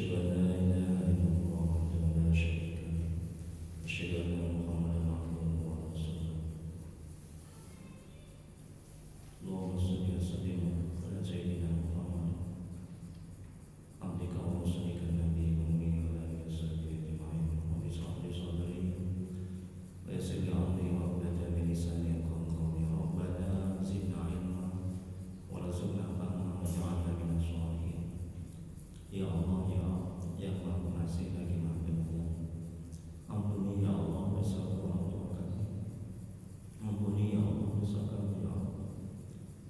أشهد أن لا إله إلا الله وحده لا شريك له أشهد أن محمدا عبده ورسوله اللهم صل وسلم على سيدنا محمد عبدك ورسولك النبي الأمي وعلى آله وصحبه أجمعين رب اشرح لي صدري ويسر لي أمري واحلل من لساني يفقهوا قولي ربنا زدنا علما warzuqna fahma waj'alna minas sholihin. Ya Allah, ya Maha Pengasih lagi Maha Penyayang. Ampuni ya Allah dosa orang tua kami. Ampuni ya Allah dosa kami ya Allah.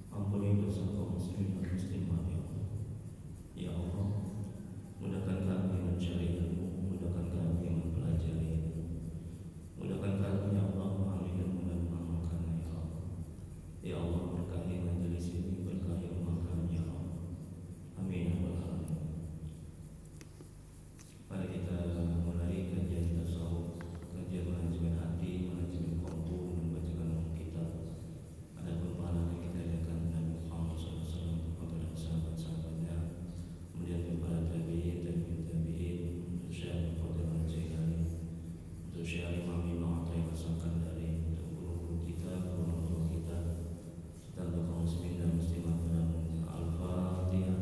Ampuni dosa kaum muslimin dan muslimat ya Allah. Ya Allah, mudahkan kami mencari ilmu, mudahkan kami mempelajari ilmu, mudahkan kami ya Allah memahami ilmu dan mengamalkannya ya Allah. Ya Allah, berkahi majelis ini, berkahi umat kami ya Allah. Amin ya rabbal alamin. Mari kita mulai kajian tasawuf, kajian manajemen hati, manajemen qalbu, membacakan kitab. Adapun pahala kita akan Nabi Muhammad SAW kepada sahabat-sahabatnya, kemudian kepada tabi'in, untuk Syekh Fadil Al-Jailani, untuk Syekh Imam Ibnu Athaillah As-Sakandari, untuk guru-guru kita, guru tua kita, dan kaum muslimin dan muslimat dalam Al-Fatihah.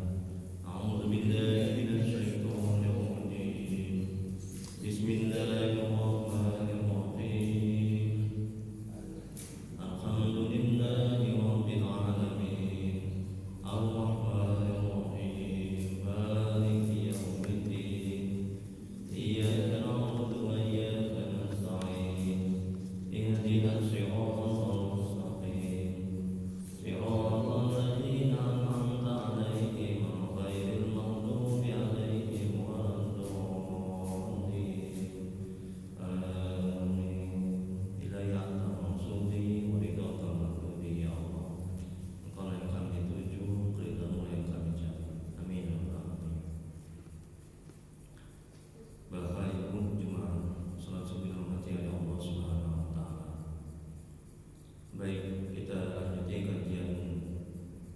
A'udzu billahi minasyaitonir rajim. Bismillahirrahmanirrahim. Alhamdulillahi rabbil alamin. Ar-Rahmanir Rahim. Maliki yaumiddin. Iyyaka na'budu wa iyyaka nasta'in. Ihdinas siratal mustaqim. صراط الذين أنعمت عليهم غير المغضوب عليهم ولا الضالين آمين. Hidayah al-Mansuri wa ridha al-Maghdubi ya Allah. Engkau yang kami tuju, ridha-Mu yang kami cari. Amin ya rabbal alamin. Bapak Ibu jemaah salat subuh dirahmati oleh Allah Subhanahu wa taala. Baik, kita lanjuti kajian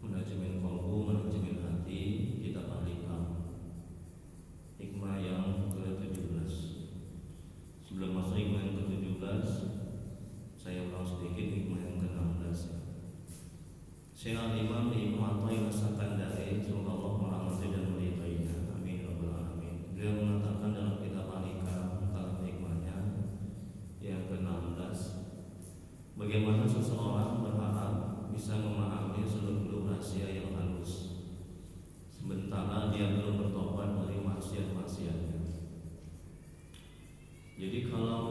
manajemen qalbu, manajemen hati, kitab Al-Hikam, hikmah yang ke-17. Sebelum masuk hikmah yang ke-17, saya ulang sedikit hikmah yang ke-16. Syekh Al-Imam Ibnu Athaillah As-Sakandari, semoga Allah merahmati dan meridainya. Amin ya rabbal alamin. Beliau mengatakan dalam kitab Al-Hikam, dalam hikmahnya yang ke-16, bagaimana seseorang berharap bisa memahami seluruh rahasia yang halus, sementara dia belum bertobat dari maksiat-maksiatnya. Jadi kalau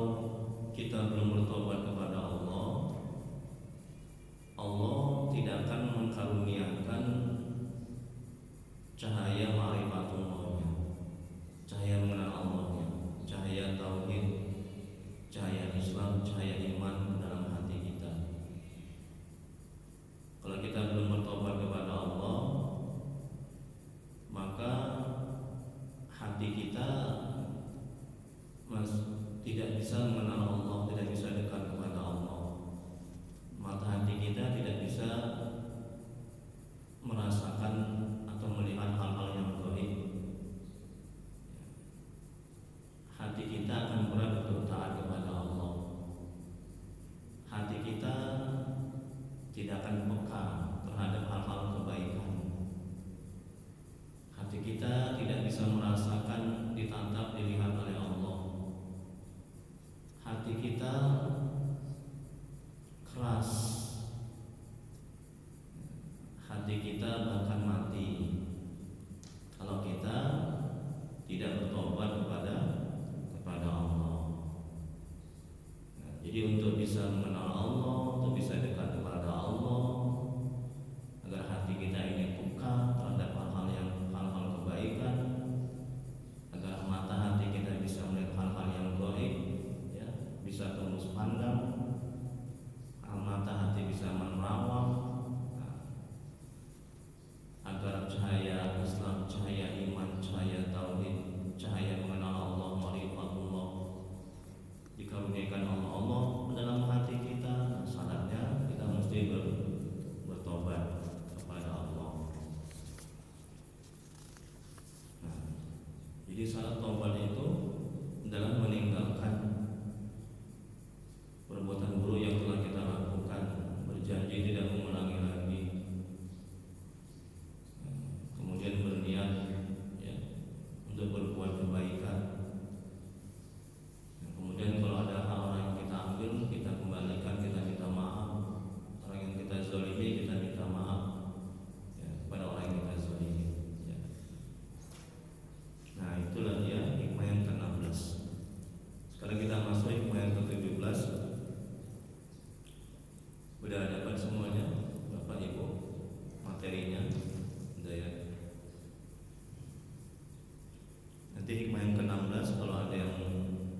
kita belum bertobat kepada Allah, Allah tidak akan mengkaruniakan cahaya ma'rifatullahnya, cahaya mengenal Allahnya, cahaya tauhid, cahaya Islam, cahaya iman dalam hati kita. Kalau kita belum bertobat kepada Allah, maka hati kita tidak bisa mengenal Allah, tidak bisa dekat kepada Allah. Mata hati kita tidak bisa merasakan atau melihat hal-hal yang gaib. Hati kita akan berat untuk taat kepada Allah. Hati kita tidak akan peka terhadap hal-hal kebaikan. Hati kita tidak bisa merasakan, ditatap, dilihat oleh Allah. Hati kita keras. Hati kita bahkan mati kalau kita tidak bertobat kepada Allah. Jadi untuk bisa mengenal Allah, untuk bisa dekat kepada Allah, agar hati kita ini peka terhadap hal-hal kebaikan, agar mata hati kita bisa melihat hal-hal yang gaib, ya, bisa tembus pandang, mata hati bisa menerawang, agar cahaya Islam, cahaya iman, cahaya tauhid, cahaya mengenal Allah, ma'rifatullah dikaruniakan Allah dalam hati kita. Syaratnya kita Jadi syarat taubat itu adalah meninggalkan perbuatan buruk yang telah kita lakukan, berjanji tidak mengulangi lagi, kemudian berniat ya, untuk berbuat kebaikan. Kemudian kalau ada hal yang kita ambil, kita kembalikan, kita minta maaf. Orang yang kita zalimi, kita minta maaf ya, kepada orang yang kita zalimi ya. Nah itulah dia hikmah yang ke-16. Sekarang kita masuk hikmah yang ke-17. Udah dapat semuanya Bapak Ibu materinya? Udah ya. Nanti hikmah yang ke-16 kalau ada yang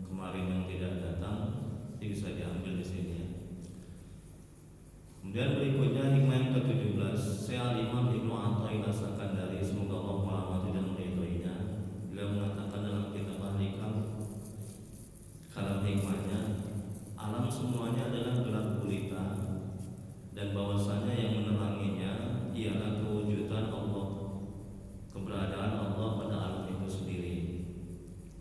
kemarin yang tidak datang, nanti bisa diambil di sini ya. Kemudian berikutnya hikmah yang ke-17. Syekh Imam Ibnu Athaillah As-Sakandari, semoga Allah merahmati dan meridhoinya, beliau mengatakan dalam kitab Al-Hikam, kalam hikmahnya, alam semuanya adalah gelap gulita, dan bahwasanya yang meneranginya ialah kewujudan Allah, keberadaan Allah pada alam itu sendiri.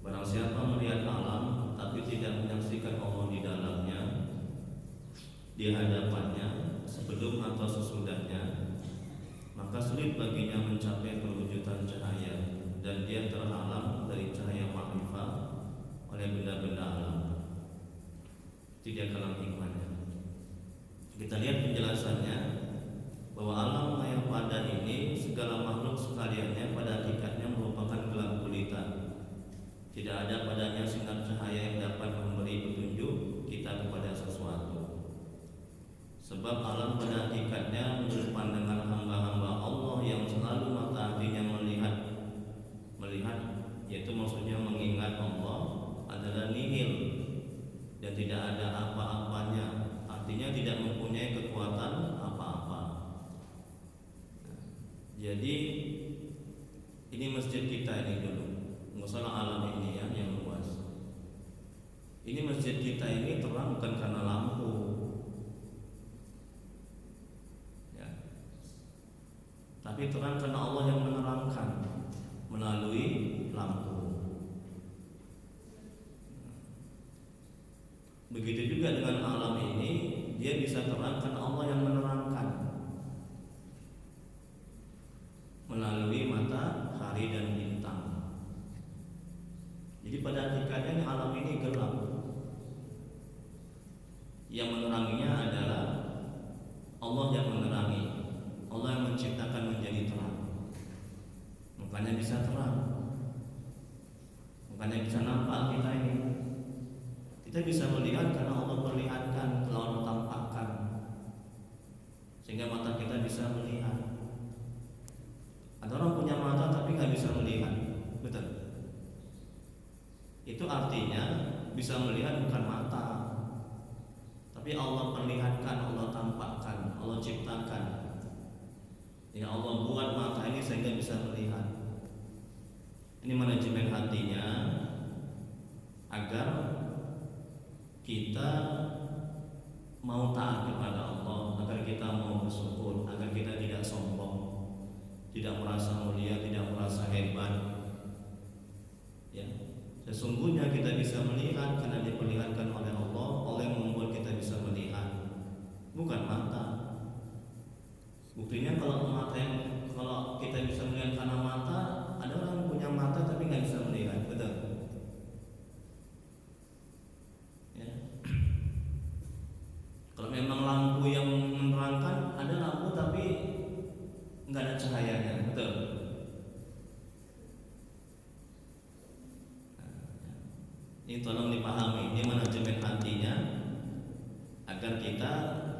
Barang siapa melihat alam tapi tidak menyaksikan Allah di dalamnya, di hadapannya, sebelum atau sesudahnya, maka sulit baginya mencapai perwujudan cahaya, dan dia terhalang dari cahaya makrifat oleh benda-benda alam. Tidak kalam hikmahnya. Kita lihat penjelasannya bahwa alam yang pada ini segala makhluk sekaliannya pada hakikatnya merupakan gelap gulita. Tidak ada padanya sinar cahaya yang dapat memberi petunjuk kita kepada sesuatu. Sebab alam pada hakikatnya menurut pandangan hamba-hamba Allah yang selalu mata hatinya melihat, yaitu maksudnya mengingat Allah, adalah nihil dan tidak ada apa-apanya. Artinya tidak mempunyai kekuatan apa-apa. Jadi ini masjid kita ini dulu, masalah alam ini ya, yang luas. Ini masjid kita ini terang bukan karena lampu ya, tapi terang karena Allah yang menerangkan melalui lampu. Begitu juga dengan alam ini, dia bisa terang karena Allah yang menerangkan melalui matahari dan bintang. Jadi pada hakikatnya alam ini gelap. Yang meneranginya adalah Allah yang menerangi, Allah yang menciptakan menjadi terang. Makanya bisa terang, makanya bisa nampak kita ini. Kita bisa melihat karena Allah perlihatkan, telah Allah tampakkan, sehingga mata kita bisa melihat. Ada orang punya mata tapi nggak bisa melihat, betul? Itu artinya bisa melihat bukan mata, tapi Allah perlihatkan, Allah tampakkan, Allah ciptakan. Ya Allah buat mata ini sehingga bisa melihat. Ini manajemen hatinya agar kita mau taat kepada Allah, agar kita mau bersyukur, agar kita tidak sombong, tidak merasa mulia, tidak merasa hebat. Ya, sesungguhnya kita bisa melihat karena diperlihatkan oleh Allah, Allah yang membuat kita bisa melihat, bukan mata. Buktinya kalau kita bisa melihat karena mata, ada orang yang punya mata tapi nggak bisa melihat, betul? Kalau memang lampu yang menerangkan, ada lampu tapi nggak ada cahayanya, betul? Ini tolong dipahami, ini manajemen hatinya agar kita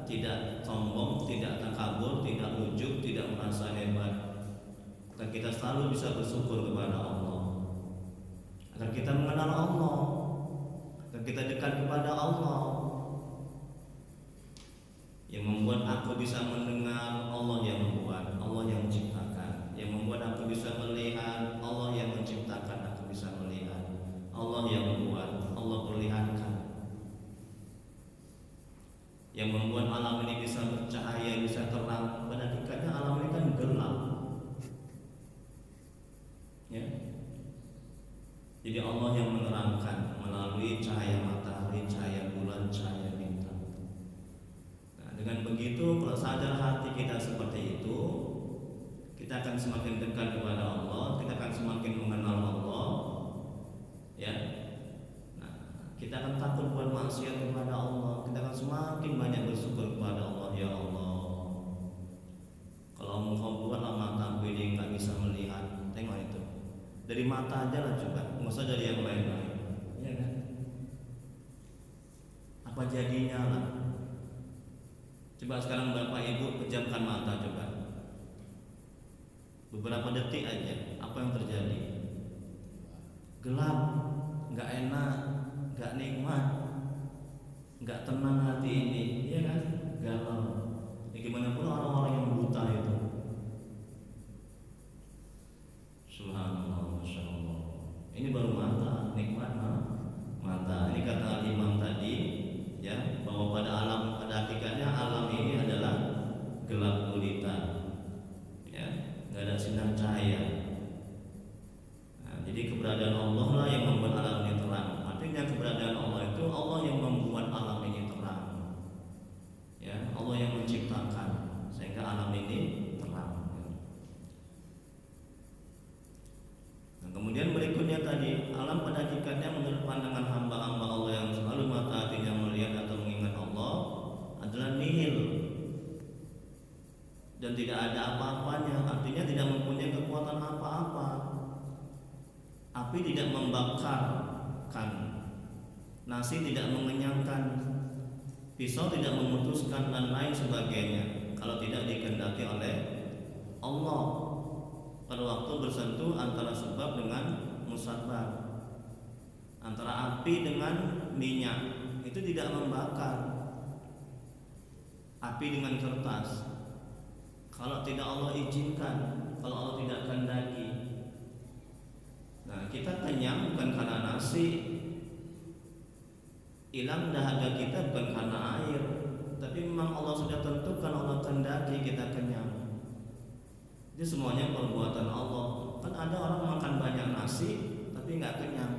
tidak sombong, tidak takabur, tidak ujub, tidak merasa hebat, agar kita selalu bisa bersyukur kepada Allah, agar kita mengenal Allah, agar kita dekat kepada Allah. Yang membuat aku bisa mendengar, Allah yang membuat, Allah yang menciptakan. Yang membuat aku bisa melihat, Allah yang menciptakan aku bisa melihat. Allah yang membuat, Allah perlihatkan. Yang membuat alam ini bisa bercahaya, bisa terang. Pada hakikatnya alam ini kan gelap. Ya. Jadi Allah yang menerangkan melalui cahaya matahari, cahaya bulan, cahaya bintang. Nah, dengan begitu kalau sadar hati kita seperti itu, kita akan semakin dekat kepada Allah, kita akan semakin mengenal Allah, ya. Nah, kita akan takut buat maksiat kepada Allah, kita akan semakin banyak bersyukur kepada Allah. Ya Allah, kalau Engkau buatlah mataku ini nggak bisa melihat, tengok itu. Dari mata aja lah coba, nggak usah dari yang lain-lain, ya kan? Apa jadinya lah? Coba sekarang Bapak Ibu pejamkan mata coba. Beberapa detik aja, apa yang terjadi? Gelap, nggak enak, nggak nikmat, nggak tenang hati ini, ya kan? Galau. Ya, gimana pun orang-orang yang buta itu. Subhanallah, masya Allah. Ini baru mata, nikmat mata. Ini kata Imam tadi, ya, bahwa pada hakikatnya alam ini adalah gelap gulita, ya, nggak ada sinar cahaya. Nah, jadi keberadaan Allah lah yang membuat alam ini terang. Artinya keberadaan Allah itu Allah yang membuat alam ini terang, ya, Allah yang menciptakan sehingga alam ini terang. Nah, kemudian berikutnya tadi, alam pada hakikatnya menurut pandangan hamba-hamba Allah yang selalu mata hatinya melihat atau mengingat Allah adalah nihil dan tidak ada apa-apanya, artinya tidak mempunyai kekuatan apa-apa. Api tidak membakarkan, nasi tidak mengenyangkan, pisau tidak memutuskan dan lain sebagainya kalau tidak dikehendaki oleh Allah pada waktu bersentuh antara sebab dengan musabab, antara api dengan minyak, itu tidak membakar. Api dengan kertas, kalau tidak Allah izinkan, kalau Allah tidak kehendaki. Nah, kita kenyang bukan karena nasi, hilang dahaga kita bukan karena air, tapi memang Allah sudah tentukan, Allah kehendaki kita kenyang. Jadi semuanya perbuatan Allah. Kan ada orang makan banyak nasi tapi nggak kenyang,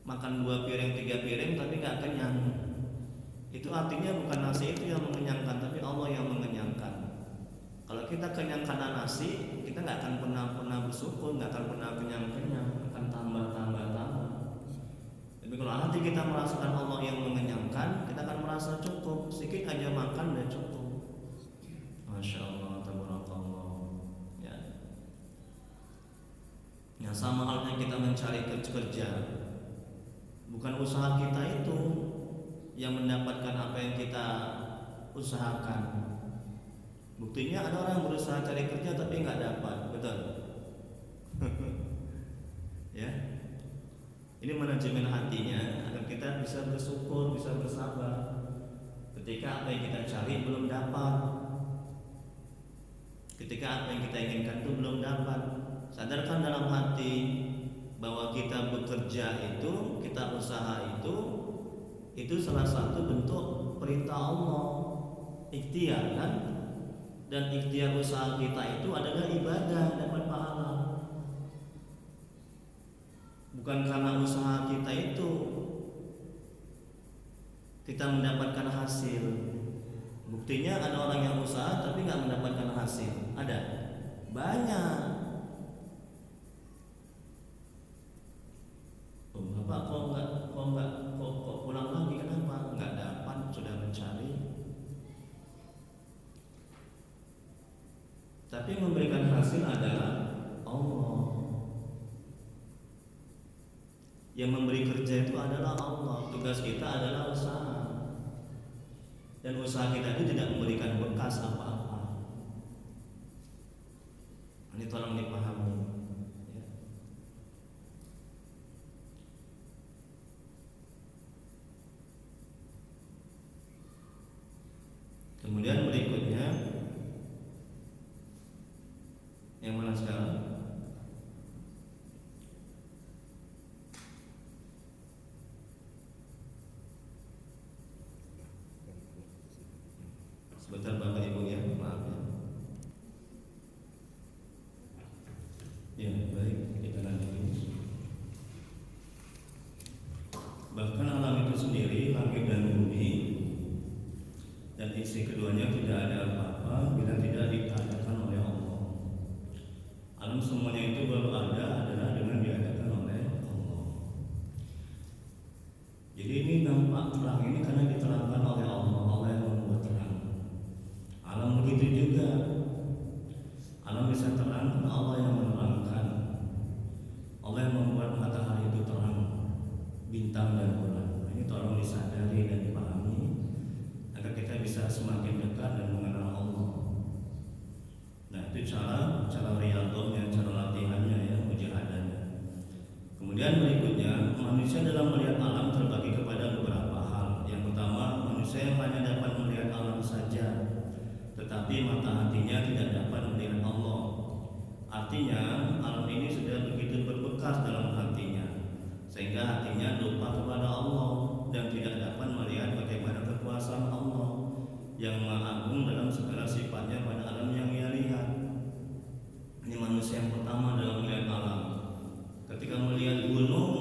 makan 2 piring 3 piring tapi nggak kenyang. Itu artinya bukan nasi itu yang mengenyangkan, tapi Allah yang mengenyangkan. Kalau kita kenyang karena nasi, kita nggak akan pernah bersyukur, nggak akan pernah kenyang, akan tambah. Tapi kalau hati kita merasakan Allah yang mengenyangkan, kita akan merasa cukup, sedikit aja makan dan cukup. Masya Allah, tabarakallah. Ya. Nah, sama halnya kita mencari kerja, bukan usaha kita itu yang mendapatkan apa yang kita usahakan. Buktinya ada orang yang berusaha cari kerja tapi nggak dapat, betul? Ya, ini manajemen hatinya agar kita bisa bersyukur, bisa bersabar ketika apa yang kita cari belum dapat, ketika apa yang kita inginkan itu belum dapat. Sadarkan dalam hati bahwa kita bekerja itu, kita usaha itu salah satu bentuk perintah Allah, ikhtiar kan? Dan ikhtiar usaha kita itu adalah ibadah, dapat pahala. Bukan karena usaha kita itu kita mendapatkan hasil. Buktinya ada orang yang usaha tapi nggak mendapatkan hasil. Ada banyak. Oh, Bapak kok pulang lagi, kenapa? Nggak dapat, sudah mencari. Tapi memberikan hasil adalah Allah. Yang memberi kerja itu adalah Allah. Tugas kita adalah usaha. Dan usaha kita itu tidak memberikan bekas apa-apa. Ini tolong dipahami. Ya. Kemudian berikutnya, yang mana sekarang? Sebentar Bapak Ibu ya, maaf ya. Ya baik, kita lanjut. Alam bisa terang karena Allah yang menerangkan. Allah yang membuat matahari itu terang, bintang dan bulan. Ini tolong disadari dan dipahami agar kita bisa semakin dekat dan mengenal Allah. Nah, itu cara riyadhahnya, cara latihannya ya, mujahadahnya. Kemudian berikutnya, manusia dalam melihat alam terbagi kepada beberapa hal. Yang pertama, manusia yang hanya dapat melihat alam saja, tetapi mata hatinya tidak dapat melihat Allah. Artinya, alam ini sudah begitu berbekas dalam hatinya, sehingga hatinya lupa kepada Allah dan tidak dapat melihat bagaimana kekuasaan Allah yang Maha Agung dalam segala sifatnya pada alam yang ia lihat. Ini manusia yang pertama dalam melihat alam. Ketika melihat gunung,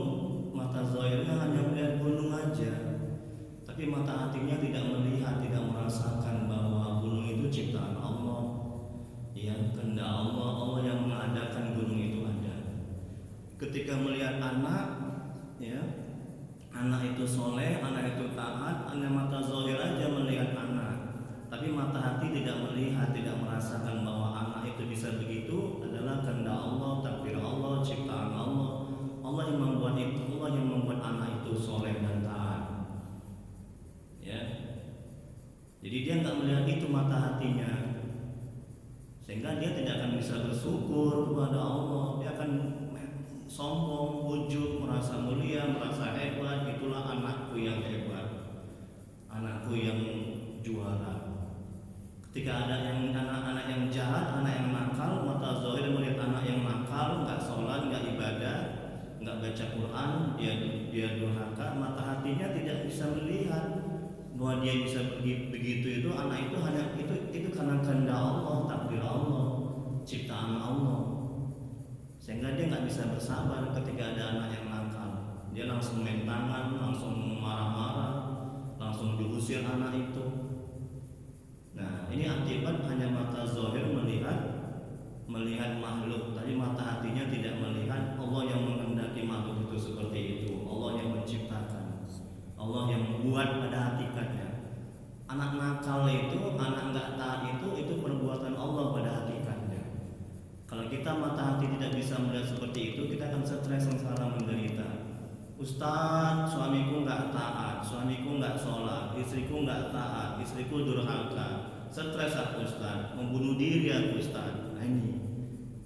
mata zahirnya hanya melihat gunung aja, tapi mata hatinya tidak melihat, tidak merasakan bahwa gunung itu ciptaan Allah, ya, kehendak Allah, Allah yang mengadakan gunung itu ada. Ketika melihat anak, ya, anak itu soleh, anak itu taat, hanya mata zahir aja melihat anak, tapi mata hati tidak melihat, tidak merasakan bahwa anak itu bisa begitu adalah kehendak Allah, takdir Allah, ciptaan Allah. Allah yang membuat itu, Allah yang membuat anak itu soleh dan taat. Ya, jadi dia nggak melihat itu mata hatinya, sehingga dia tidak akan bisa bersyukur kepada Allah. Dia akan sombong, ujub, merasa mulia, merasa hebat. Itulah anakku yang hebat, anakku yang juara. Ketika ada yang anak-anak yang jahat, anak yang nakal, mata zahir melihat anak yang nakal, nggak sholat, nggak ibadah, nggak baca Quran, dia durhaka, mata hatinya tidak bisa melihat bahwa dia bisa begitu itu, anak itu hanya itu karena kehendak Allah, takdir Allah, ciptaan Allah. Sehingga dia nggak bisa bersabar ketika ada anak yang nakal. Dia langsung main tangan, langsung marah-marah, langsung diusir anak itu. Nah, ini akibat hanya mata zahir melihat makhluk, tapi mata hatinya tidak melihat Allah yang menghendaki makhluk itu seperti itu, Allah yang menciptakan, Allah yang membuat pada hakikatnya. Anak nakal itu, anak nggak taat itu perbuatan Allah pada hakikatnya. Kalau kita mata hati tidak bisa melihat seperti itu, kita akan stres, sengsara, menderita. Ustaz, suamiku nggak taat, suamiku nggak sholat, istriku nggak taat, istriku durhaka, stres aku Ustaz, membunuh diri aku Ustaz. Nah ini,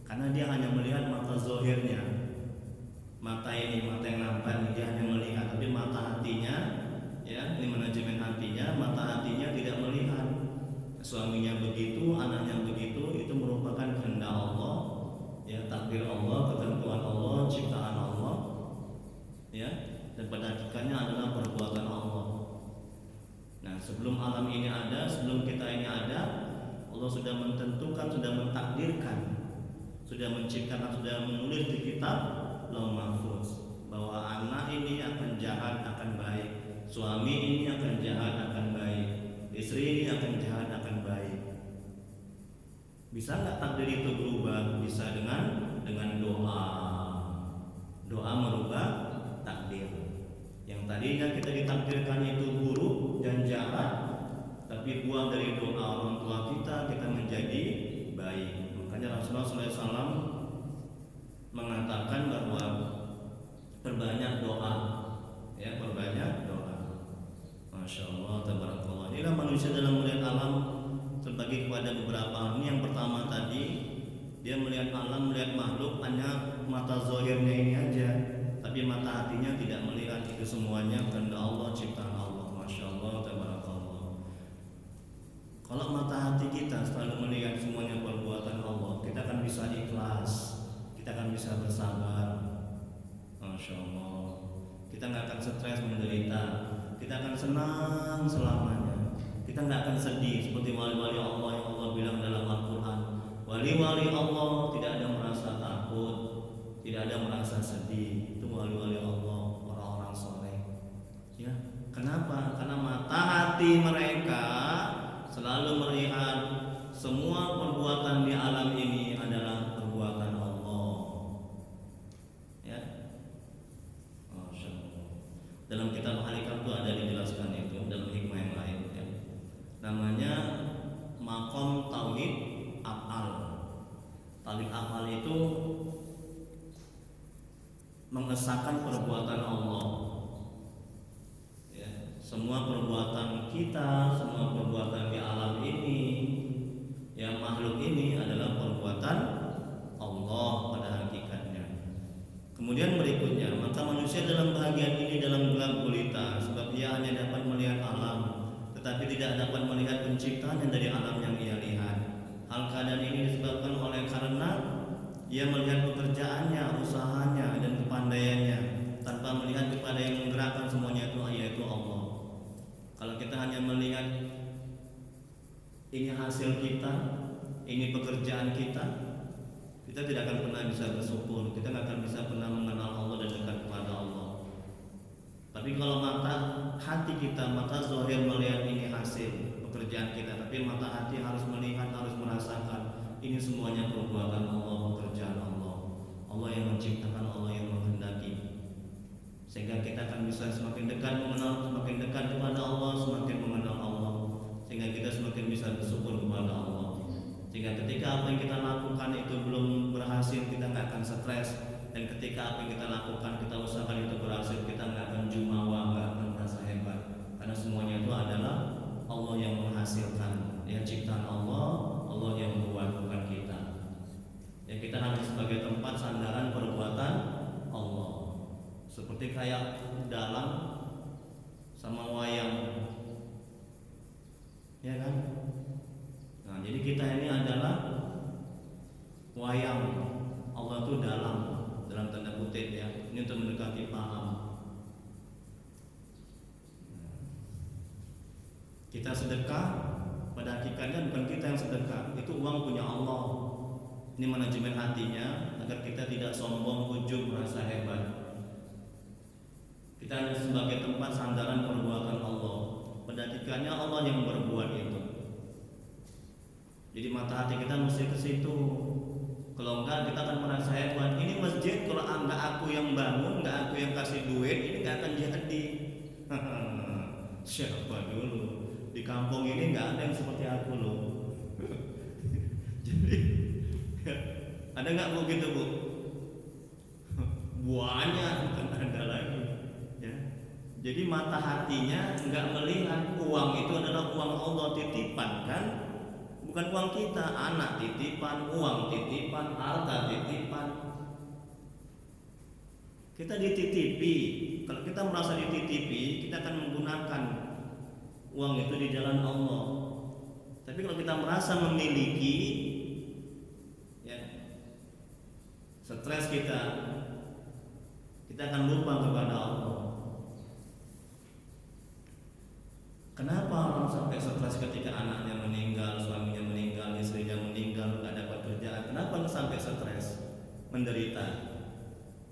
karena dia hanya melihat mata zahirnya, mata ini, mata yang nampak, dia hanya melihat, tapi mata hatinya, ya, ini manajemen hatinya, mata hatinya tidak melihat. Suaminya begitu, anaknya begitu, itu merupakan kehendak Allah, ya, takdir Allah, ketentuan Allah, ciptaan Allah, ya, dan pada hakikatnya adalah perbuatan Allah. Nah, sebelum alam ini ada, sebelum kita ini ada, Allah sudah mententukan, sudah mentakdirkan, sudah menciptakan, sudah menulis di kitab Lauh Mahfuz bahwa anak ini akan jahat, akan baik, suami ini akan jahat, akan baik, istri ini akan jahat, akan baik. Bisa nggak takdir itu berubah? Bisa dengan doa merubah takdir. Yang tadinya kita ditakdirkan itu buruk dan jahat, tapi buah dari doa orang tua kita menjadi baik. Makanya Rasulullah SAW mengatakan bahwa perbanyak doa, ya, perbanyak doa. Masya Allah, tabarakallah. Inilah manusia dalam melihat alam terbagi kepada beberapa hal. Ini yang pertama tadi, dia melihat alam, melihat makhluk hanya mata zahirnya ini aja, tapi mata hatinya tidak melihat itu semuanya kehendak Allah, ciptaan Allah. Masya Allah, tabarakallah. Kalau mata hati kita selalu melihat semuanya perbuatan Allah, kita akan bisa ikhlas, kita akan bisa bersabar. Masya Allah. Kita nggak akan stres, menderita, kita akan senang selamanya. Kita nggak akan sedih seperti wali-wali Allah yang Allah bilang dalam Al-Quran. Wali-wali Allah tidak ada merasa takut, tidak ada merasa sedih. Itu wali-wali Allah, orang-orang soleh. Ya, kenapa? Karena mata hati mereka selalu melihat semua perbuatan di alam ini adalah perbuatan Allah. Ya, Masya Allah. Dalam kitab Al-Hikam itu ada dijelaskan itu dalam hikmah yang lain. Ya. Namanya Maqam Tauhid Af'al. Tablik akal itu mengesahkan perbuatan Allah. Ya, semua perbuatan kita, semua perbuatan di alam ini, yang makhluk ini adalah perbuatan Allah pada hakikatnya. Kemudian berikutnya, maka manusia dalam bahagian ini dalam gelap gulita, sebab ia hanya dapat melihat alam, tetapi tidak dapat melihat penciptanya dari alam yang ia lihat. Hal keadaan ini disebabkan oleh karena ia melihat pekerjaannya, usahanya, dan kepandaiannya tanpa melihat kepada yang menggerakkan semuanya itu, yaitu Allah. Kalau kita hanya melihat ini hasil kita, ini pekerjaan kita, kita tidak akan pernah bisa bersyukur, kita tidak akan bisa pernah mengenal Allah dan dekat kepada Allah. Tapi kalau mata hati kita, mata zahir melihat ini hasil pekerjaan kita, tapi mata hati harus melihat, harus merasakan ini semuanya perbuatan Allah, pekerjaan Allah. Allah yang menciptakan, Allah yang menghendaki. Sehingga kita akan bisa semakin dekat mengenal, semakin dekat kepada Allah, semakin mengenal Allah. Sehingga kita semakin bisa bersyukur kepada Allah. Sehingga ketika apa yang kita lakukan itu belum berhasil, kita nggak akan stres. Dan ketika apa yang kita lakukan, kita usahakan itu berhasil, kita nggak akan jumawa, nggak akan merasa hebat. Karena semuanya itu adalah Allah yang menghasilkan. Ya, ciptaan Allah, Allah yang membuat, bukan kita. Ya, kita hanya sebagai tempat sandaran perbuatan Allah. Seperti kayak dalang sama wayang, ya kan? Nah, jadi kita ini adalah wayang, Allah itu dalam tanda kutip ya. Ini untuk mendekati paham. Kita sedekah, pada hakikatnya bukan kita yang sedekah, itu uang punya Allah. Ini manajemen hatinya agar kita tidak sombong, ujub, merasa hebat. Kita hanya sebagai tempat sandaran perbuatan Allah. Pada hakikatnya Allah yang berbuat itu. Jadi mata hati kita mesti ke situ. Kalau enggak, kita akan merasa hebat. Ini masjid kalau enggak aku yang bangun, enggak aku yang kasih duit, ini enggak akan jadi. Siapa dulu? Di kampung ini nggak ada yang seperti aku loh. Jadi ada nggak bu gitu bu? Banyak, bukan ada lagi. Ya. Jadi mata hatinya nggak melihat uang itu adalah uang Allah, titipan kan? Bukan uang kita, anak titipan, uang titipan, harta titipan. Kita dititipi. Kalau kita merasa dititipi, kita akan menggunakan uang itu di jalan Allah. Tapi kalau kita merasa memiliki, ya, stres kita akan lupa kepada Allah. Kenapa orang sampai stres ketika anaknya meninggal, suaminya meninggal, istrinya meninggal, nggak dapat kerjaan? Kenapa sampai stres, menderita?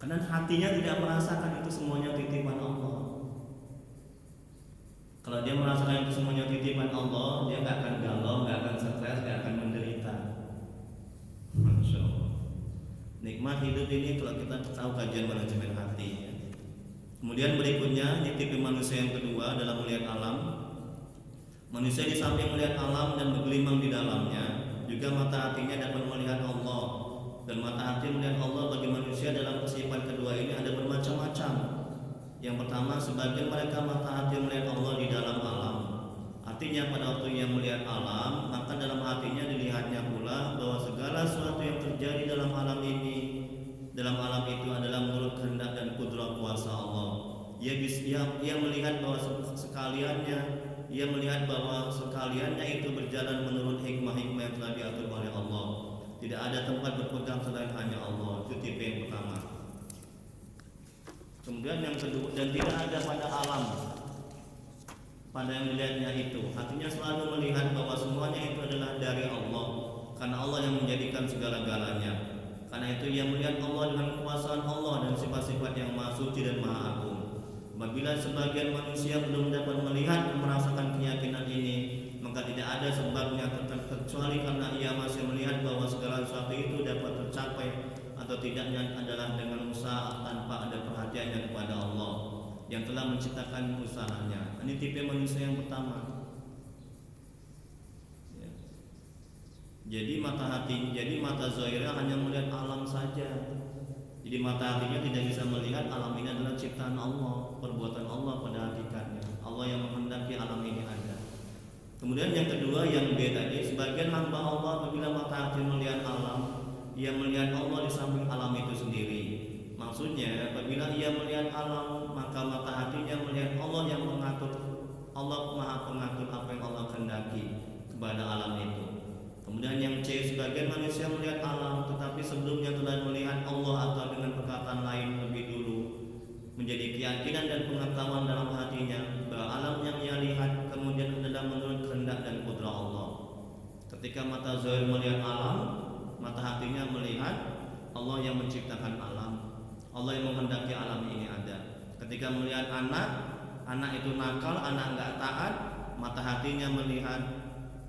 Karena hatinya tidak merasakan itu semuanya titipan Allah. Kalau dia merasakan itu semuanya titipan Allah, dia nggak akan galau, nggak akan stres, nggak akan menderita. Masya Allah. Nikmat hidup ini kalau kita tahu kajian manajemen hati. Kemudian berikutnya, tipe manusia yang kedua dalam melihat alam. Manusia di samping melihat alam dan bergelimang di dalamnya, juga mata hatinya dapat melihat Allah. Dan mata hati melihat Allah bagi manusia dalam sifat kedua ini ada bermacam-macam. Yang pertama, sebagian mereka mata hati melihat Allah di dalam alam. Artinya pada waktu yang melihat alam, maka dalam hatinya dilihatnya pula bahwa segala sesuatu yang terjadi dalam alam ini, dalam alam itu adalah menurut kehendak dan kudrat kuasa Allah. Ia melihat bahwa ia melihat bahwa sekaliannya itu berjalan menurut hikmah-hikmah yang telah diatur oleh Allah. Tidak ada tempat berpegang selain hanya Allah. Itu tipe yang pertama. Kemudian yang kedua, dan tidak ada pada alam, pada yang melihatnya itu, hatinya selalu melihat bahwa semuanya itu adalah dari Allah, karena Allah yang menjadikan segala-galanya. Karena itu ia melihat Allah dengan kekuasaan Allah dan sifat-sifat yang maha suci dan maha agung. Apabila sebagian manusia belum dapat melihat dan merasakan keyakinan ini, maka tidak ada sebabnya kecuali karena ia masih melihat bahwa segala sesuatu itu dapat tercapai atau tidaknya adalah dengan usaha tanpa ada perhatiannya kepada Allah yang telah menciptakan usahanya. Ini tipe manusia yang pertama. Ya. Jadi mata zahirnya hanya melihat alam saja. Jadi mata hatinya tidak bisa melihat alam ini adalah ciptaan Allah, perbuatan Allah pada hakikatnya. Allah yang menghendaki alam ini ada. Kemudian yang kedua, yang B tadi, sebagian hamba Allah apabila mata hati melihat alam, ia melihat Allah di samping alam itu sendiri. Maksudnya apabila ia melihat alam, maka mata hatinya melihat Allah yang mengatur. Allah Maha Pengatur apa yang Allah kehendaki kepada alam itu. Kemudian yang C, sebagian manusia melihat alam tetapi sebelumnya telah melihat Allah atau dengan perkataan lain lebih dulu menjadi keyakinan dan pengetahuan dalam hatinya bahwa alam yang ia lihat kemudian adalah menurut kehendak dan kudrah Allah. Ketika mata zahir melihat alam, mata hatinya melihat Allah yang menciptakan alam, Allah yang menghendaki alam ini ada. Ketika melihat anak itu nakal, anak enggak taat, mata hatinya melihat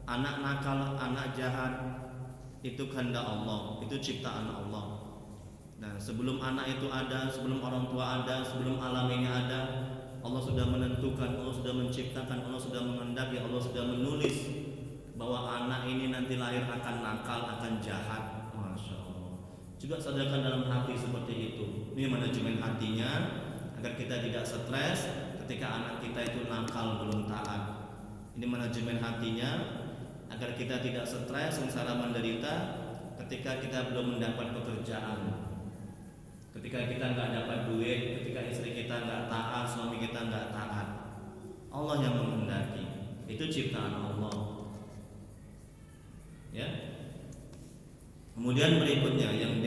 anak nakal, anak jahat, itu kehendak Allah, itu ciptaan Allah. Nah, sebelum anak itu ada, sebelum orang tua ada, sebelum alam ini ada, Allah sudah menentukan, Allah sudah menciptakan, Allah sudah menghendaki, Allah sudah menulis bahwa anak ini nanti lahir akan nakal, akan jahat. Masya Allah. Juga sadarkan dalam hati seperti itu. Ini manajemen hatinya agar kita tidak stres ketika anak kita itu nakal, belum taat. Ini manajemen hatinya agar kita tidak stres, sengsara menderita ketika kita belum mendapat pekerjaan, ketika kita nggak dapat duit, ketika istri kita nggak taat, suami kita nggak taat. Allah yang menghendaki, itu ciptaan Allah. Ya. Kemudian berikutnya yang D,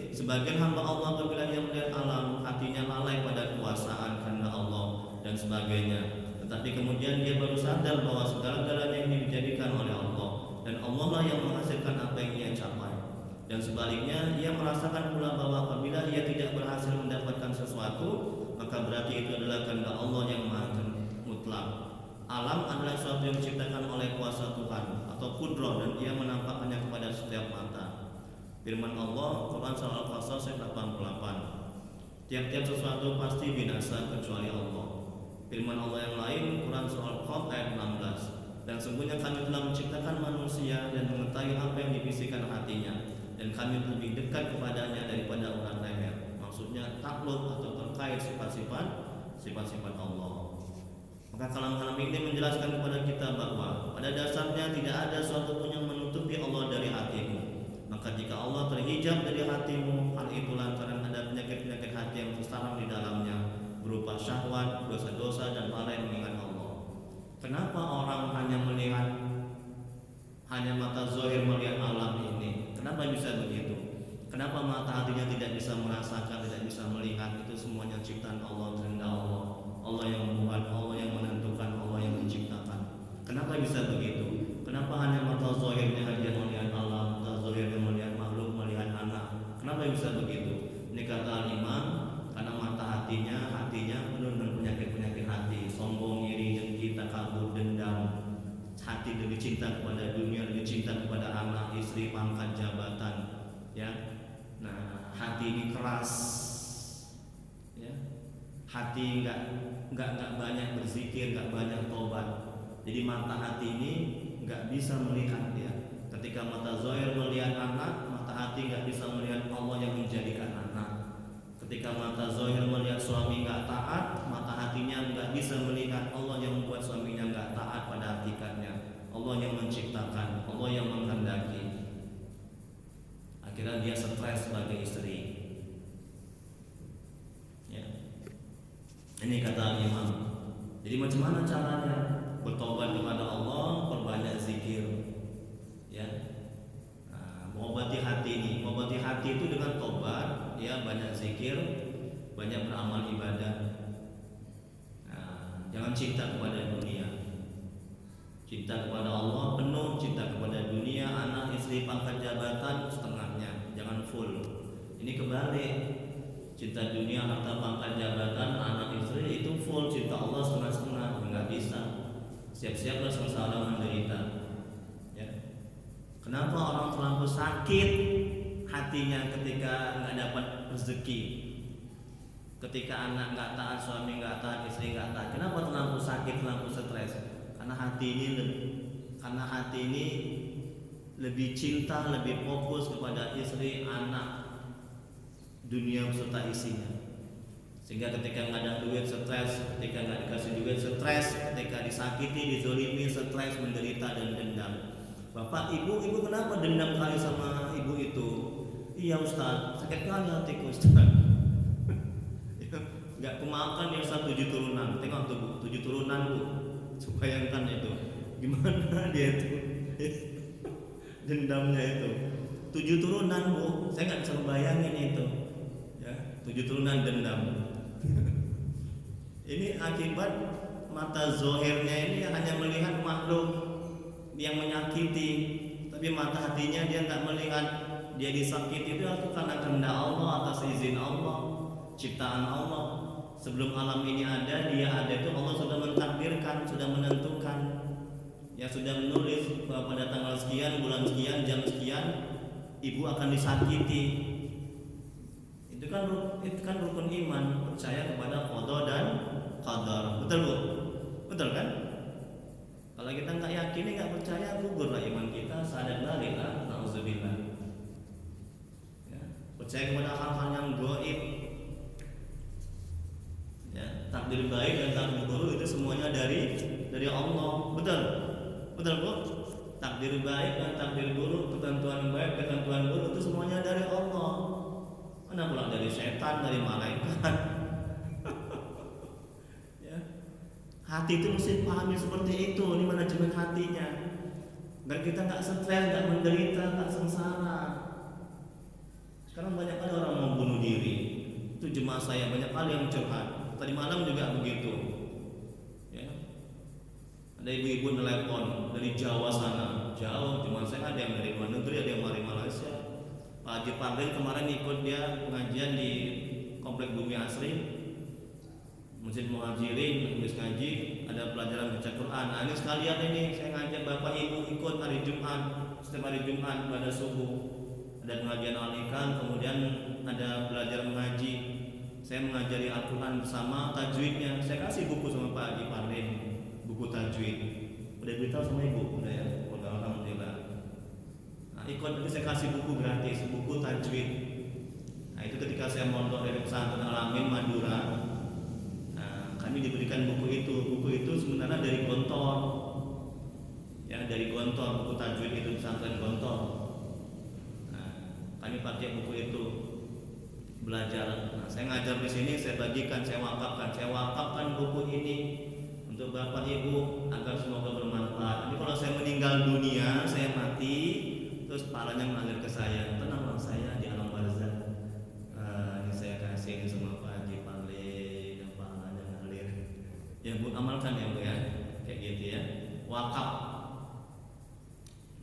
sebagian hamba Allah apabila ia melihat alam, hatinya lalai pada kekuasaan kehendak Allah dan sebagainya. Tetapi kemudian dia baru sadar bahwa segala-galanya ini dijadikan oleh Allah dan Allah lah yang menghasilkan apa yang ia capai. Dan sebaliknya ia merasakan pula bahwa apabila ia tidak berhasil mendapatkan sesuatu, maka berarti itu adalah kehendak Allah yang maha mutlak. Alam adalah sesuatu yang diciptakan oleh kuasa Tuhan atau kudrah dan ia menampakkannya kepada setiap mata. Firman Allah Quran Surah Al-Qasas ayat 88. Tiap-tiap sesuatu pasti binasa kecuali Allah. Firman Allah yang lain Quran Surah Al-Qaf ayat 16. Dan sungguhnya kami telah menciptakan manusia dan mengetahui apa yang dibisikkan hatinya, dan kami lebih dekat kepadanya daripada urat leher. Maksudnya takluk atau terkait sifat-sifat Allah. Maka kalam-kalam ini menjelaskan kepada kita bahwa pada dasarnya tidak ada suatu pun yang menutupi Allah dari hatimu. Maka jika Allah terhijab dari hatimu, hal itu lantaran ada penyakit-penyakit hati yang tersarang di dalamnya, berupa syahwat, dosa-dosa dan lalai mengingat Allah. Kenapa orang hanya mata zahir melihat alam ini? Kenapa bisa begitu? Kenapa mata hatinya tidak bisa merasakan, tidak bisa melihat? Itu semuanya ciptaan Allah, kehendak Allah. Allah yang membuat, Allah yang menentukan, Allah yang menciptakan. Kenapa bisa begitu? Kenapa hanya mata zahirnya saja melihat alam, mata zahirnya melihat makhluk, melihat anak? Kenapa bisa begitu? Ini kata Al-Imam, karena mata hatinya penuh dengan penyakit-penyakit hati, sombong, iri, dengki, takabur, dendam. Hati lebih cinta kepada dunia, lebih cinta kepada anak, istri, pangkat, jabatan, ya. Nah, hati ini keras, ya. Hati nggak banyak berzikir, nggak banyak tobat. Jadi mata hati ini nggak bisa melihat, ya. Ketika mata zahir melihat anak, mata hati nggak bisa melihat Allah yang menjadikan anak. Ketika mata zahir melihat suami nggak taat, mata hatinya nggak bisa melihat Allah yang membuat suaminya nggak taat pada hakikatnya, Allah yang menciptakan, Allah yang menghendaki. Akhirnya dia stres sebagai istri. Ya. Ini kata Imam. Jadi macam mana caranya? Bertobat kepada Allah, perbanyak zikir. Ya. Mengobati hati ini, mengobati hati itu dengan tobat, ya, banyak zikir, banyak beramal ibadah. Jangan cinta kepada dunia, cinta kepada Allah penuh, cinta kepada dunia, anak, istri, pangkat, jabatan setengahnya, jangan full. Ini kebalik, cinta dunia, harta, pangkat, jabatan, anak, istri itu full, cinta Allah setengah-setengah, nggak bisa. Siap-siaplah sengsara menderita. Kenapa orang terlalu sakit hatinya ketika nggak dapat rezeki, ketika anak nggak taat, suami nggak taat, istri nggak taat? Kenapa terlalu sakit, terlalu stres? Karena hati ini lebih cinta, lebih fokus kepada istri, anak, dunia beserta isinya. Sehingga ketika nggak ada duit stres, ketika nggak dikasih duit stres, ketika disakiti, dizolimi stres, menderita dan dendam. Bapak, ibu kenapa dendam kali sama ibu itu? Iya Ustaz, sakit kali hatiku Ustaz. Nggak kemaafkan ya Ustaz 7 turunan. Tengok tuh Bu, 7 turunan Bu. Bayangkan itu, gimana dia itu dendamnya itu. 7 turunan Bu, saya nggak bisa membayangin itu. Ya, 7 turunan dendam. Ini akibat mata zohirnya ini hanya melihat makhluk yang menyakiti, tapi mata hatinya dia nggak melihat dia disakiti itu karena kehendak Allah, atas izin Allah, ciptaan Allah. Sebelum alam ini ada, dia ada itu Allah sudah mentakdirkan, sudah menentukan, ya sudah menulis bahwa pada tanggal sekian, bulan sekian, jam sekian, ibu akan disakiti. Itu kan rukun iman, percaya kepada qada dan qadar. Betul Bu? Betul kan? Kalau kita nggak yakin, nggak percaya, gugurlah iman kita. Sadar lillah, nauzubillah. Ya, percaya kepada hal-hal yang gaib. Ya, takdir baik dan takdir buruk itu semuanya dari Allah. Betul? Betul Bu? Takdir baik dan takdir buruk, ketentuan baik, ketentuan buruk itu semuanya dari Allah. Mana pula dari setan, dari malaikat. Ya. Hati itu mesti pahami seperti itu. Ini manajemen hatinya. Biar kita nggak stres, nggak menderita, nggak sengsara. Sekarang banyak kali orang mau bunuh diri. Itu jemaah saya banyak kali yang curhat. Tadi malam juga begitu. Ya. Ada ibu-ibu telepon dari Jawa sana, jauh. Jemaah saya ada yang dari luar negeri, ada yang dari Malaysia. Pak Haji Pardel kemarin ikut dia pengajian di Komplek Bumi Asri, Masjid Muhajirin, habis ngaji ada pelajaran baca Quran. Nah, ini sekalian ini saya ngajak Bapak Ibu ikut hari Jumat, setiap hari Jumat pada subuh ada pengajian al-Ikan, kemudian ada belajar mengaji. Saya mengajari Al-Quran bersama tajwidnya. Saya kasih buku sama Pak Haji Pardel, buku tajwid. Udah beritahu sama Ibu, udah ya. Alhamdulillah. Nah, ikut nanti saya kasih buku gratis, buku tajwid. Nah, itu ketika saya mondok dari pesantren Al-Amin Madura. Nah, kami diberikan buku itu. Buku itu sebenarnya dari Gontor. Ya, dari Gontor, buku tajwid itu pesantren Gontor. Nah, kami pakai buku itu belajar. Nah, saya ngajar di sini, saya bagikan, saya wakafkan buku ini untuk Bapak Ibu agar semoga bermanfaat. Jadi kalau saya meninggal dunia, saya mati, terus pahalanya mengalir ke saya. Tenang Bang, saya di alam barzah. Ini saya kasih sama Pak Haji Pardel, dan pahalanya mengalir. Ya Bu, amalkan ya Bu ya, kayak gitu ya. Wakaf.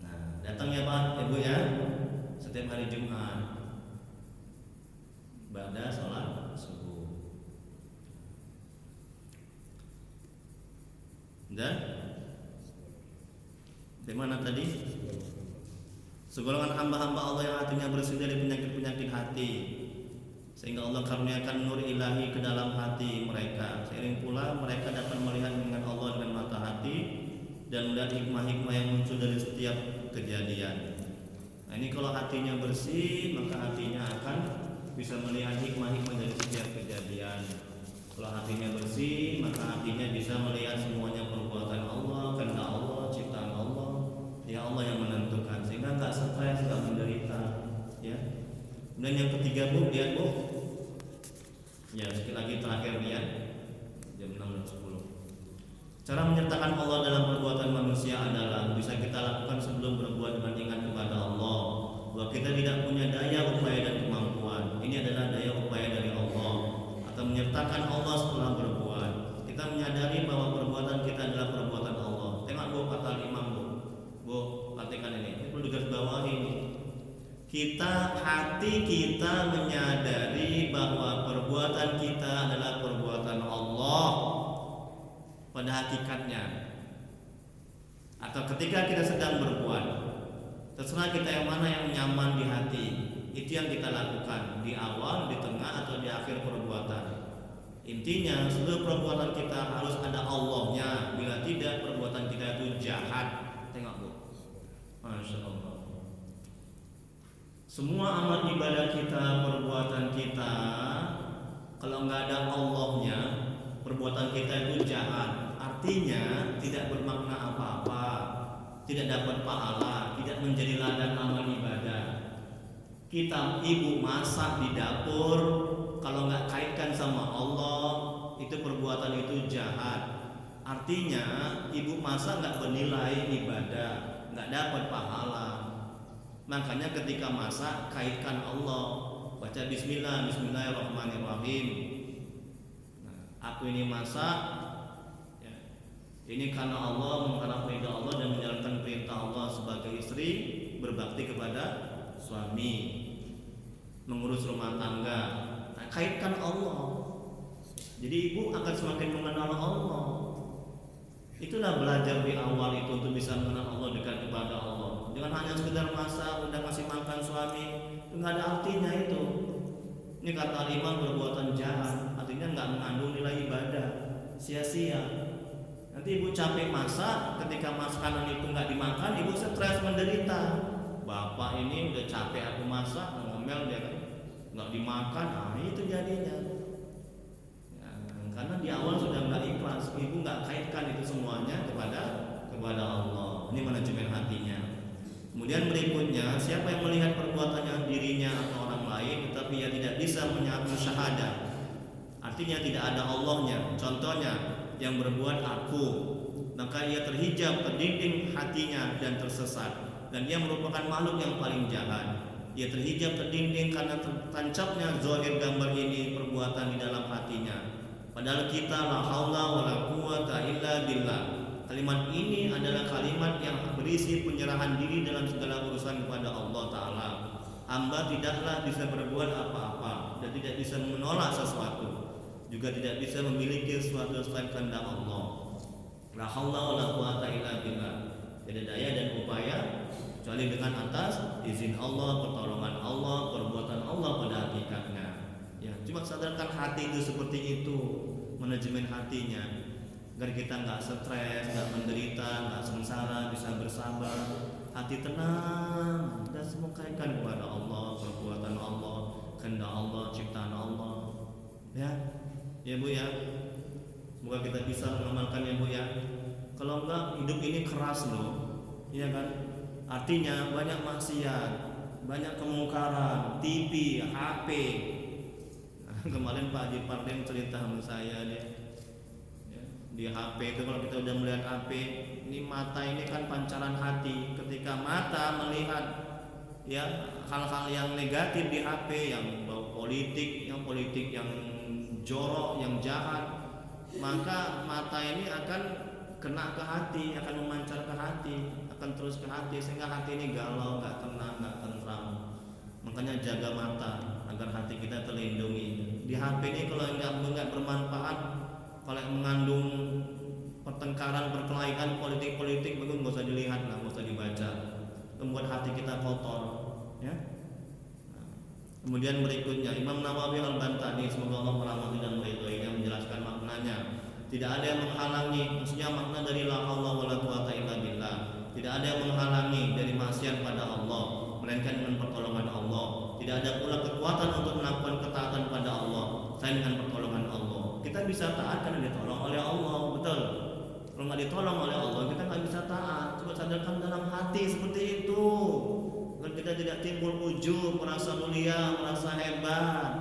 Nah, datang ya Pak, Ibu ya, setiap hari Jumat. Ba'da sholat subuh. Dan di mana tadi? Segolongan hamba-hamba Allah yang hatinya bersih dari penyakit-penyakit hati, sehingga Allah karuniakan nur ilahi ke dalam hati mereka. Seiring pula mereka dapat melihat dengan Allah dengan mata hati dan melihat hikmah-hikmah yang muncul dari setiap kejadian. Nah, ini kalau hatinya bersih, maka hatinya akan bisa melihat hikmah-hikmah dari setiap kejadian. Kalau hatinya bersih, maka hatinya bisa melihat semuanya perbuatan Allah, kehendak Allah, ciptaan Allah. Ya Allah yang menentukan, sehingga nggak stres, nggak menderita. Ya. Dan yang ketiga Bu, lihat Bu. Ya, sekali lagi terakhir lihat jam 6.10. Cara menyertakan Allah dalam perbuatan manusia adalah bisa kita lakukan sebelum berbuat dengan ingat kepada Allah, bahwa kita tidak punya daya upaya dan kemampuan. Ini adalah daya upaya dari Allah, atau menyertakan Allah setelah berbuat. Kita menyadari bahwa perbuatan kita adalah perbuatan Allah. Tengok Bu, kata Imam Bu, perhatikan ini perlu digarisbawahi ini. Hati kita menyadari bahwa perbuatan kita adalah perbuatan Allah pada hakikatnya. Atau ketika kita sedang berbuat, terserah kita yang mana yang nyaman di hati, itu yang kita lakukan di awal, di tengah, atau di akhir perbuatan. Intinya seluruh perbuatan kita harus ada Allahnya. Bila tidak, perbuatan kita itu jahat. Tengok Bu, Masya Allah. Semua amal ibadah kita, perbuatan kita, kalau nggak ada Allahnya, perbuatan kita itu jahat. Artinya tidak bermakna apa-apa, tidak dapat pahala, tidak menjadi ladang amal ibadah. Kita ibu masak di dapur, kalau nggak kaitkan sama Allah, itu perbuatan itu jahat. Artinya ibu masak nggak bernilai ibadah, nggak dapat pahala. Makanya ketika masak kaitkan Allah, baca Bismillah, Bismillahirrahmanirrahim. Nah, aku ini masak, ya, ini karena Allah, mengharap ridha Allah dan menjalankan perintah Allah sebagai istri, berbakti kepada suami, mengurus rumah tangga. Nah, kaitkan Allah. Jadi ibu akan semakin mengenal Allah. Itulah belajar di awal itu untuk bisa mengenal Allah, dekat kepada Allah. Jangan hanya sekedar masak, udah kasih makan suami, nggak ada artinya itu. Ini kata imam perbuatan jahat, artinya nggak mengandung nilai ibadah, sia-sia. Nanti ibu capek masak, ketika makanan itu nggak dimakan, ibu stres menderita. Bapak ini udah capek aku masak, ngomel dia kan, nggak dimakan, nah itu jadinya. Karena di awal sudah nggak ikhlas, ibu nggak kaitkan itu semuanya kepada Allah. Ini manajemen hatinya. Kemudian berikutnya, siapa yang melihat perbuatannya dirinya atau orang lain, tetapi ia tidak bisa menyatu syahadah, artinya tidak ada Allahnya. Contohnya, yang berbuat aku, maka ia terhijab, terdinding hatinya dan tersesat, dan ia merupakan makhluk yang paling jahat. Ia terhijab, terdinding karena tertancapnya zahir gambar ini perbuatan di dalam hatinya. Padahal kita la haula wala quwata illa billah. Kalimat ini adalah kalimat yang berisi penyerahan diri dalam segala urusan kepada Allah Ta'ala. Hamba tidaklah bisa berbuat apa-apa dan tidak bisa menolak sesuatu, juga tidak bisa memiliki sesuatu selain kehendak Allah. La haula wala quwata illa billah. Tidak daya dan upaya kecuali dengan atas izin Allah, pertolongan Allah, perbuatan Allah pada hakikatnya. Ya, cuma sadarkan hati itu seperti itu, manajemen hatinya, agar kita nggak stres, nggak menderita, nggak sengsara, bisa bersabar, hati tenang dan semua kaitkan kepada Allah, perbuatan Allah, kehendak Allah, ciptaan Allah. Ya Bu ya, semoga kita bisa mengamalkan ya Bu ya. Kalau enggak, hidup ini keras loh, iya kan? Artinya banyak maksiat, banyak kemungkaran, TV, HP. Kemarin Pak Haji Pardem cerita sama saya dia, ya, di HP itu kalau kita udah melihat HP, ini mata ini kan pancaran hati. Ketika mata melihat ya hal-hal yang negatif di HP, yang bau politik yang jorok, yang jahat, maka mata ini akan kena ke hati, akan memancar ke hati, akan terus ke hati, sehingga hati ini galau, nggak tenang, nggak tentram. Makanya jaga mata agar hati kita terlindungi. Di HP ini kalau enggak bermanfaat, kalau mengandung pertengkaran, perkelahian, politik, bagus nggak usah dilihat lah, nggak usah dibaca. Membuat hati kita kotor, ya. Kemudian berikutnya Imam Nawawi Al-Bantani, semoga Allah merahmati dan meridhoinya, menjelaskan maknanya. Tidak ada yang menghalangi, maksudnya makna dari la haula wala quwata illa billah. Tidak ada yang menghalangi dari maksiat pada Allah, melainkan dengan pertolongan Allah. Tidak ada pula kekuatan untuk melakukan ketaatan pada Allah selain dengan pertolongan Allah. Kita bisa taat karena ditolong oleh Allah, betul. Kalau nggak ditolong oleh Allah, kita nggak bisa taat. Coba sadarkan dalam hati seperti itu, agar kita tidak timbul ujub, merasa mulia, merasa hebat.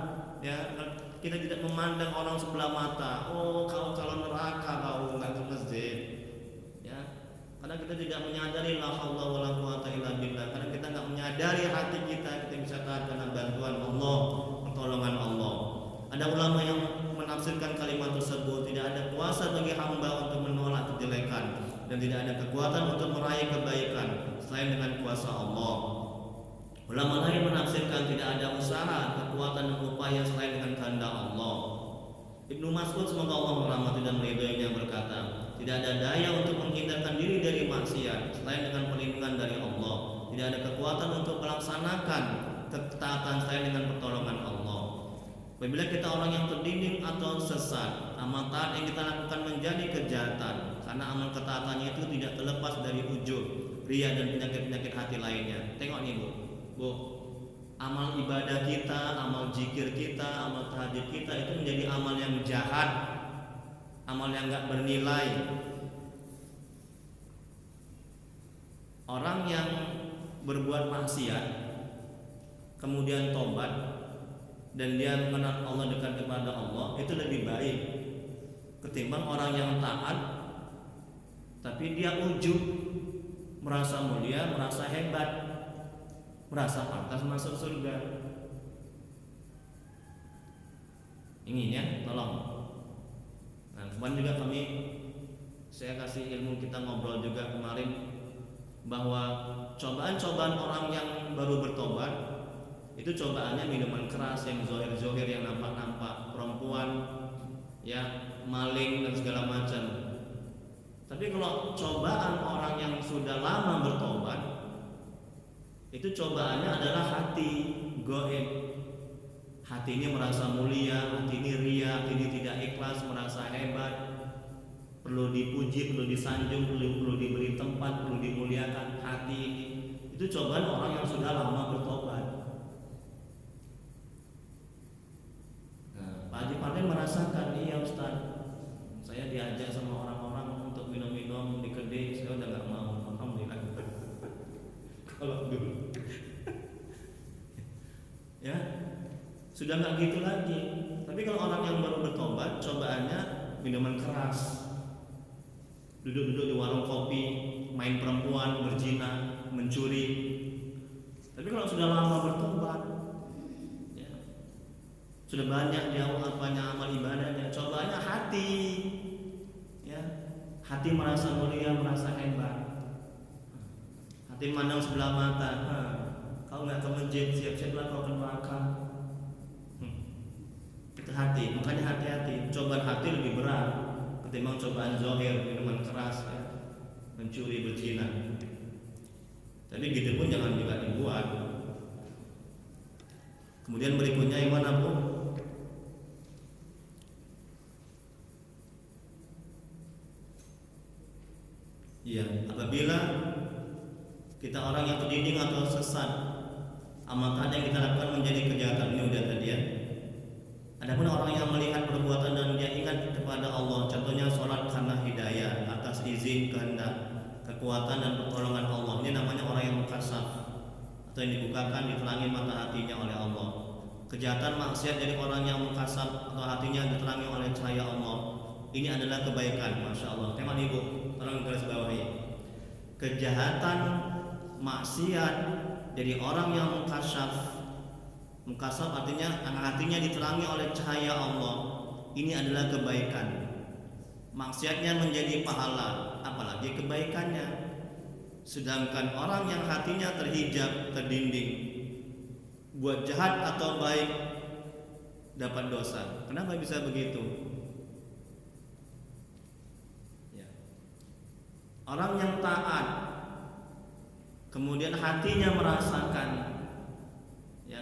Ya, kita tidak memandang orang sebelah mata. Oh, kau calon neraka, kau nggak ke masjid. Karena kita tidak menyadari la haula wala quwata illa billah. Karena kita nggak menyadari hati kita bisa taat karena bantuan Allah, pertolongan Allah. Ada ulama yang menafsirkan kalimat tersebut, tidak ada kuasa bagi hamba untuk menolak kejelekan dan tidak ada kekuatan untuk meraih kebaikan selain dengan kuasa Allah. Ulama lain menafsirkan tidak ada usaha, kekuatan dan upaya selain dengan kehendak Allah. Ibnu Mas'ud, semoga Allah merahmati dan meridhoinya, berkata, tidak ada daya untuk menghindarkan diri dari maksiat selain dengan perlindungan dari Allah. Tidak ada kekuatan untuk melaksanakan ketaatan selain dengan pertolongan Allah. Apabila kita orang yang terdinding atau sesat, amal taat yang kita lakukan menjadi kejahatan, karena amal ketaatannya itu tidak terlepas dari ujub, ria dan penyakit-penyakit hati lainnya. Tengok nih Bu, amal ibadah kita, amal zikir kita, amal tahajud kita itu menjadi amal yang jahat, amal yang gak bernilai. Orang yang berbuat maksiat kemudian tobat dan dia mengenal Allah, dekat kepada Allah, itu lebih baik ketimbang orang yang taat tapi dia ujub, merasa mulia, merasa hebat, merasa pantas masuk surga. Ingin ya, tolong. Nah, kemarin juga saya kasih ilmu, kita ngobrol juga kemarin bahwa cobaan-cobaan orang yang baru bertobat itu cobaannya minuman keras yang zohir-zohir, yang nampak-nampak, perempuan, ya, maling dan segala macam. Tapi kalau cobaan orang yang sudah lama bertobat, itu cobaannya adalah hati goib. Hati ini merasa mulia, hati ini ria, hati ini tidak ikhlas, merasa hebat, perlu dipuji, perlu disanjung, perlu diberi tempat, perlu dimuliakan. Hati ini itu cobaan orang yang sudah lama bertobat. Nah, Pak Haji Pandai merasakan, iya Ustaz, saya diajak sama orang-orang untuk minum-minum di kedai, saya udah gak mau. Alhamdulillah. Kalau dulu ya sudah nggak gitu lagi. Tapi kalau orang yang baru bertobat, cobaannya minuman keras, duduk-duduk di warung kopi, main perempuan, berzina, mencuri. Tapi kalau sudah lama bertobat, ya, sudah banyak dia amal ibadahnya, cobaannya hati, ya, hati merasa mulia, merasa hebat, hati mandang sebelah mata. Kau nggak ke masjid, siap-siaplah kau ke neraka. Itu hati, makanya hati-hati. Cobaan hati lebih berat ketimbang cobaan zohir, minuman keras, ya, mencuri, berzina. Tapi gitu pun jangan juga dibuat. Kemudian berikutnya yang mana pun? Iya, apabila kita orang yang terdidik atau sesat, amal yang kita lakukan menjadi kejahatan, ini udah tadi ya. Adapun orang yang melihat perbuatan dan dia ingat kepada Allah, contohnya sholat karena hidayah atas izin, kehendak, kekuatan dan pertolongan Allah, ini namanya orang yang mukasyaf atau yang dibukakan, diterangi mata hatinya oleh Allah. Kejahatan maksiat dari orang yang mukasyaf atau hatinya diterangi oleh cahaya Allah, ini adalah kebaikan. Masya Allah. Tengok ibu, tolong garis bawahi. Kejahatan maksiat dari orang yang mukasyaf, mukasyaf artinya hatinya diterangi oleh cahaya Allah, ini adalah kebaikan. Maksiatnya menjadi pahala, apalagi kebaikannya. Sedangkan orang yang hatinya terhijab, terdinding, buat jahat atau baik dapat dosa. Kenapa bisa begitu? Ya. Orang yang taat, kemudian hatinya merasakan, ya,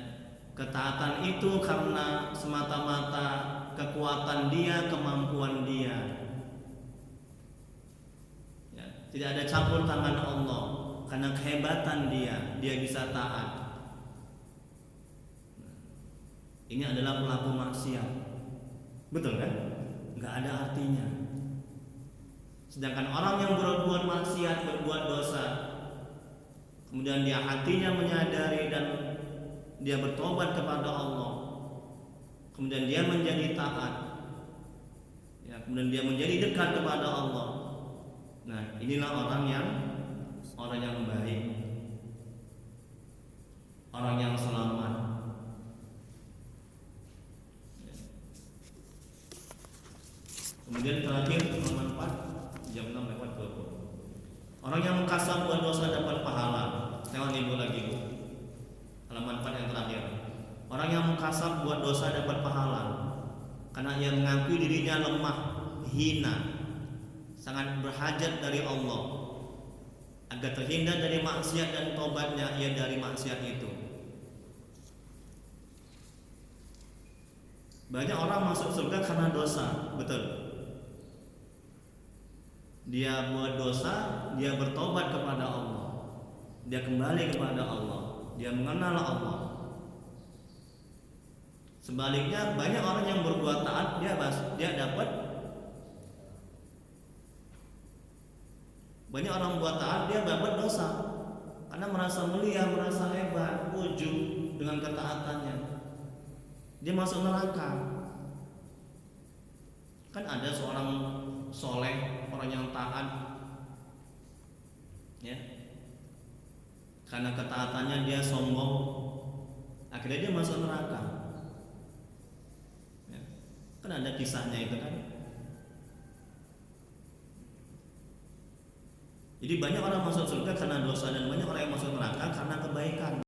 ketaatan itu karena semata-mata kekuatan dia, kemampuan dia, ya, tidak ada campur tangan Allah. Karena kehebatan dia bisa taat. Ini adalah pelaku maksiat, betul kan? Nggak ada artinya. Sedangkan orang yang berbuat maksiat, berbuat dosa, kemudian dia hatinya menyadari dan dia bertobat kepada Allah, kemudian dia menjadi taat, ya, kemudian dia menjadi dekat kepada Allah. Nah, inilah orang yang baik, orang yang selamat. Kemudian terakhir halaman 4, jam 6 lewat 20. Orang yang mengkasab buat dosa dapat pahala. Tengok ibu lagi, Bu. Halaman 4 yang terakhir. Orang yang mengkasab buat dosa dapat pahala karena ia mengakui dirinya lemah, hina, sangat berhajat dari Allah. Agar terhindar dari maksiat dan tobatnya ia dari maksiat itu. Banyak orang masuk surga karena dosa, betul. Dia buat dosa, dia bertobat kepada Allah, dia kembali kepada Allah, dia mengenal Allah, Sebaliknya banyak orang yang berbuat taat dia dapat. Banyak orang buat taat dia dapat dosa karena merasa mulia, merasa hebat, ujub dengan ketaatannya. Dia masuk neraka. Kan ada seorang soleh, orang yang taat, ya, karena ketaatannya dia sombong, akhirnya dia masuk neraka. Ya. Kan ada kisahnya itu kan. Jadi banyak orang masuk surga karena dosa dan banyak orang yang masuk neraka karena kebaikan.